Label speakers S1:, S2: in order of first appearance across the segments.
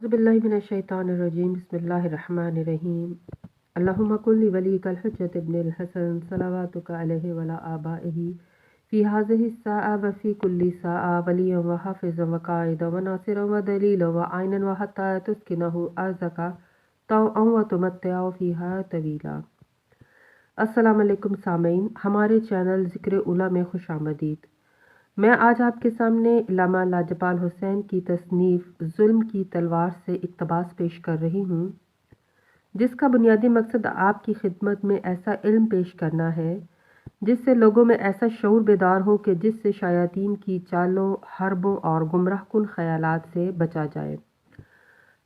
S1: बिस्मिल्लाहिर्रहमानिर्रहीम बिस्मिल्लाहिर्रहमानिर्रहीम अल्लाहुम्मा कुल्ली वलीकल हुज्जत इब्निल हसन सलावातुका अलैहि वला आबाइही फ़ी हाज़िहि स्साअ व फ़ी कुल्ली साअ वलिय्यन व हाफ़िज़न व क़ाइदन व नासिरन व दलीलन व आइनन व हत्ता तुस्किनहु अर्ज़का तौअन व तुमत्तिअहु फ़ीहा तवीला। अस्सलामु अलैकुम सामीन, हमारे चैनल ज़िक्र उला में खुशामदीद। मैं आज आपके सामने अल्लामा लाजपाल हुसैन की तसनीफ़ जुल्म की तलवार से इक़्तिबास पेश कर रही हूँ, जिसका बुनियादी मकसद आपकी खिदमत में ऐसा इल्म पेश करना है जिससे लोगों में ऐसा शऊर बेदार हो कि जिससे शायातीन की चालों, हरबों और गुमराहकुन ख़यालात से बचा जाए।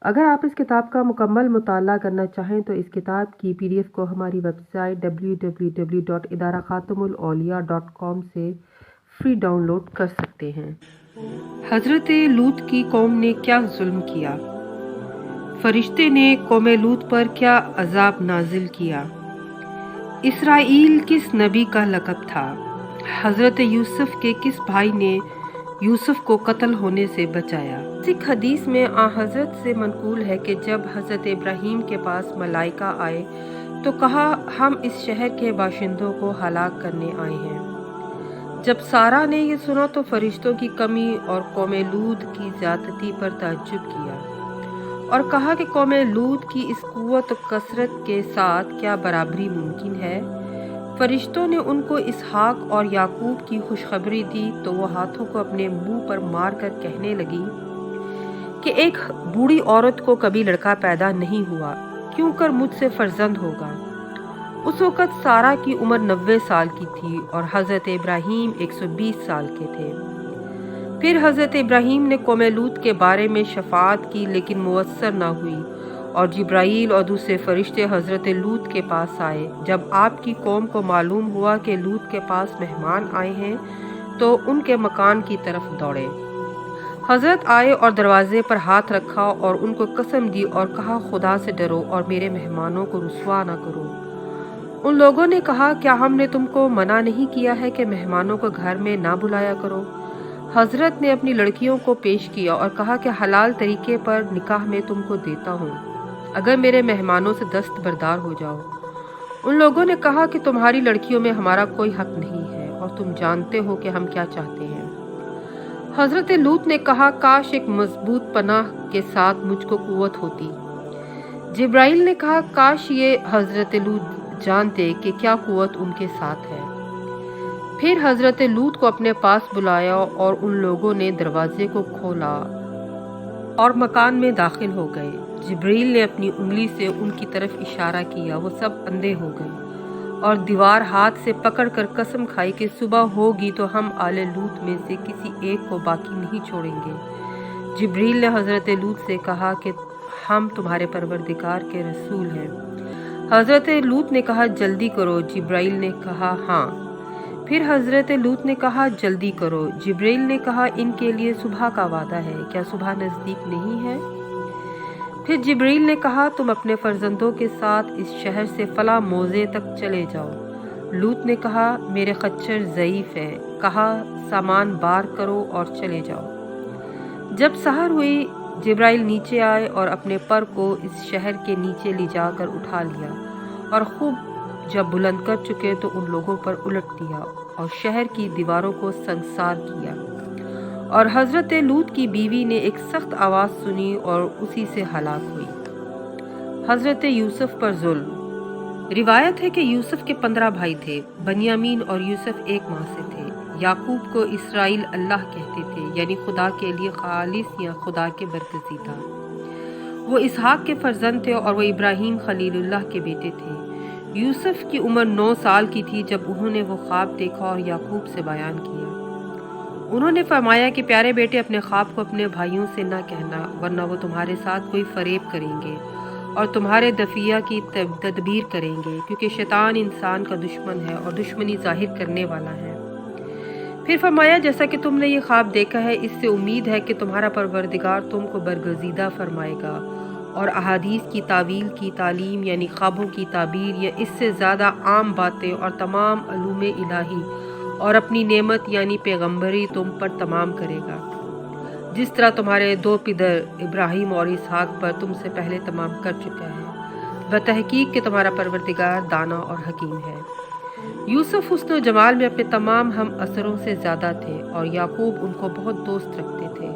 S1: अगर आप इस किताब का मुकम्मल मुताला करना चाहें तो इस किताब की PDF को हमारी वेबसाइट www.idarakatumulauliya.com से फ्री डाउनलोड कर सकते हैं। हज़रत लूत की कौम ने क्या जुल्म किया? फरिश्ते ने कौम लूत पर क्या अजाब नाजिल किया? इसराइल किस नबी का लक़ब था? हज़रत यूसुफ के किस भाई ने यूसुफ को कत्ल होने से बचाया? सिख हदीस में हज़रत से मनकूल है कि जब हज़रत इब्राहीम के पास मलाइका आए तो कहा, हम इस शहर के बाशिंदों को हलाक करने आए हैं। जब सारा ने ये सुना तो फरिश्तों की कमी और कौम लूत की ज़्यादती पर ताज्जुब किया और कहा कि कौम लूत की इस कुव्वत और कसरत के साथ क्या बराबरी मुमकिन है। फरिश्तों ने उनको इसहाक और याकूब की खुशखबरी दी तो वो हाथों को अपने मुंह पर मार कर कहने लगी कि एक बूढ़ी औरत को कभी लड़का पैदा नहीं हुआ, क्यों कर मुझसे फर्जंद होगा। उस वक़्त सारा की उम्र 90 साल की थी और हज़रत इब्राहीम 120 साल के थे। फिर हज़रत इब्राहीम ने कौम लूत के बारे में शफाअत की लेकिन मुयस्सर ना हुई और जिब्राईल और दूसरे फरिश्ते हज़रत लूत के पास आए। जब आपकी कौम को मालूम हुआ कि लूत के पास मेहमान आए हैं तो उनके मकान की तरफ दौड़े। हज़रत आए और दरवाजे पर हाथ रखा और उनको कसम दी और कहा, खुदा से डरो और मेरे मेहमानों को रुसवा ना करो। उन लोगों ने कहा, क्या हमने तुमको मना नहीं किया है कि मेहमानों को घर में ना बुलाया करो? हज़रत ने अपनी लड़कियों को पेश किया और कहा कि हलाल तरीके पर निकाह में तुमको देता हूँ अगर मेरे मेहमानों से दस्तबरदार हो जाओ। उन लोगों ने कहा कि तुम्हारी लड़कियों में हमारा कोई हक नहीं है और तुम जानते हो कि हम क्या चाहते हैं। हज़रत लूत ने कहा, काश एक मजबूत पनाह के साथ मुझको कुव्वत होती। जिब्राइल ने कहा, काश ये हज़रत लूत जानते कि क्या कुव्वत उनके साथ है। फिर हज़रत लूत को अपने पास बुलाया और उन लोगों ने दरवाजे को खोला और मकान में दाखिल हो गए। जिब्रील ने अपनी उंगली से उनकी तरफ इशारा किया, वो सब अंधे हो गए और दीवार हाथ से पकड़कर कसम खाई कि सुबह होगी तो हम आले लूत में से किसी एक को बाकी नहीं छोड़ेंगे। जिब्रील ने हज़रत लूत से कहा कि हम तुम्हारे परवरदिगार के रसूल हैं। हज़रत लूत ने कहा, जल्दी करो। जिब्राइल ने कहा, हाँ। फिर हज़रत लूत ने कहा, जल्दी करो। जिब्रील ने कहा, इनके लिए सुबह का वादा है, क्या सुबह नज़दीक नहीं है? फिर जिब्रील ने कहा, तुम अपने फर्जंदों के साथ इस शहर से फला मोज़े तक चले जाओ। लूत ने कहा, मेरे खच्चर ज़ईफ़ है। कहा, सामान बार करो और चले जाओ। जब सहर हुई, जिब्राइल नीचे आए और अपने पर को इस शहर के नीचे ले जाकर उठा लिया और खूब जब बुलंद कर चुके तो उन लोगों पर उलट दिया और शहर की दीवारों को संसार किया। और हज़रत लूत की बीवी ने एक सख्त आवाज़ सुनी और उसी से हलाक हुई। हज़रत यूसुफ पर जुल्म। रिवायत है कि यूसुफ के 15 भाई थे। बनियामीन और यूसुफ एक माँ से थे। याकूब को इसराइल अल्लाह कहते थे, यानी खुदा के लिए खालिस या खुदा के बरगज़ीदा। वो इसहाक के फर्जंद थे और वो इब्राहीम खलीलुल्लाह के बेटे थे। यूसुफ की उम्र 9 साल की थी जब उन्होंने वो ख्वाब देखा और याकूब से बयान किया। उन्होंने फरमाया कि प्यारे बेटे, अपने ख्वाब को अपने भाइयों से ना कहना, वरना वो तुम्हारे साथ कोई फरेब करेंगे और तुम्हारे दफिया की तदबीर करेंगे, क्योंकि शैतान इंसान का दुश्मन है और दुश्मनी जाहिर करने वाला है। फिर फरमाया, जैसा कि तुमने ये ख्वाब देखा है, इससे उम्मीद है कि तुम्हारा परवरदिगार तुमको बरगज़ीदा फरमाएगा और अहादीस की तावील की तालीम यानी ख्वाबों की ताबीर या इससे ज़्यादा आम बातें और तमाम अलूम इलाही और अपनी नेमत यानी पैगम्बरी तुम पर तमाम करेगा। जिस तरह तुम्हारे दो पितर इब्राहिम और इसहाक पर तुमसे पहले तमाम कर चुका है। बतहकीक कि तुम्हारा परवरदिगार दाना और हकीम है। यूसुफ हुस्न और जमाल में अपने तमाम हम असरों से ज़्यादा थे और याकूब उनको बहुत दोस्त रखते थे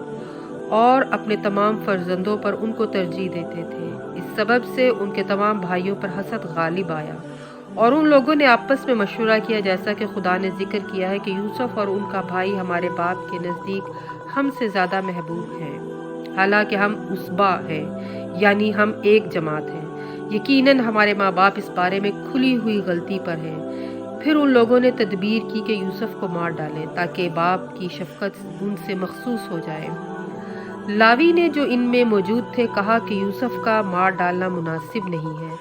S1: और अपने तमाम फर्जंदों पर उनको तरजीह देते थे। इस सबब से उनके तमाम भाइयों पर हसद गालिब आया और उन लोगों ने आपस में मशवरा किया, जैसा कि खुदा ने जिक्र किया है कि यूसुफ और उनका भाई हमारे बाप के नज़दीक हमसे ज़्यादा महबूब हैं, हालांकि हम उसबा हैं, यानी हम एक जमात हैं। यकीनन हमारे माँ बाप इस बारे में खुली हुई गलती पर हैं। फिर उन लोगों ने तदबीर की कि यूसुफ को मार डालें ताकि बाप की शफकत उनसे मखसूस हो जाए। लावी ने, जो इनमें मौजूद थे, कहा कि यूसुफ का मार डालना मुनासिब नहीं है,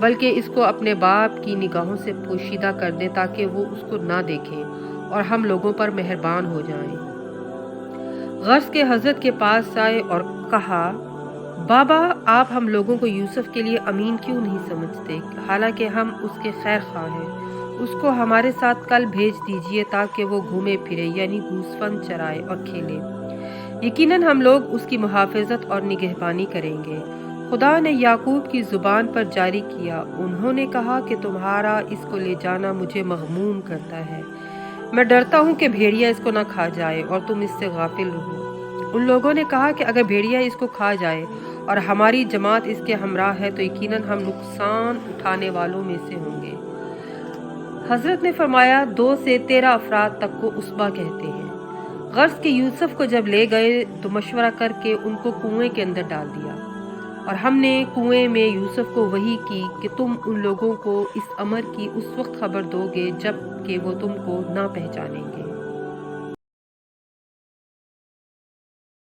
S1: बल्कि इसको अपने बाप की निगाहों से पोशीदा कर दे ताकि वो उसको ना देखें और हम लोगों पर मेहरबान हो जाएं। गर्ज के हजरत के पास आए और कहा, बाबा, आप हम लोगों को यूसुफ के लिए अमीन क्यों नहीं समझते, हालांकि हम उसके खैर खा हैं। उसको हमारे साथ कल भेज दीजिए ताकि वो घूमे फिरे, यानी गूसफन चराए और खेले। यकीनन हम लोग उसकी मुहाफ़िज़त और निगहबानी करेंगे। खुदा ने याकूब की ज़ुबान पर जारी किया, उन्होंने कहा कि तुम्हारा इसको ले जाना मुझे मग़मूम करता है। मैं डरता हूँ कि भेड़िया इसको ना खा जाए और तुम इससे गाफिल रहो। उन लोगों ने कहा कि अगर भेड़िया इसको खा जाए और हमारी जमात इसके हमराह है तो यकीनन हम नुकसान उठाने वालों में से होंगे। हजरत ने फरमाया, 2 से 13 अफराद तक को उसबा कहते हैं। गर्ज के यूसुफ को जब ले गए तो मशवरा करके उनको कुएं के अंदर डाल दिया और हमने कुएं में यूसुफ को वही की कि तुम उन लोगों को इस अमर की उस वक्त खबर दोगे जब कि वो तुमको ना पहचानेंगे।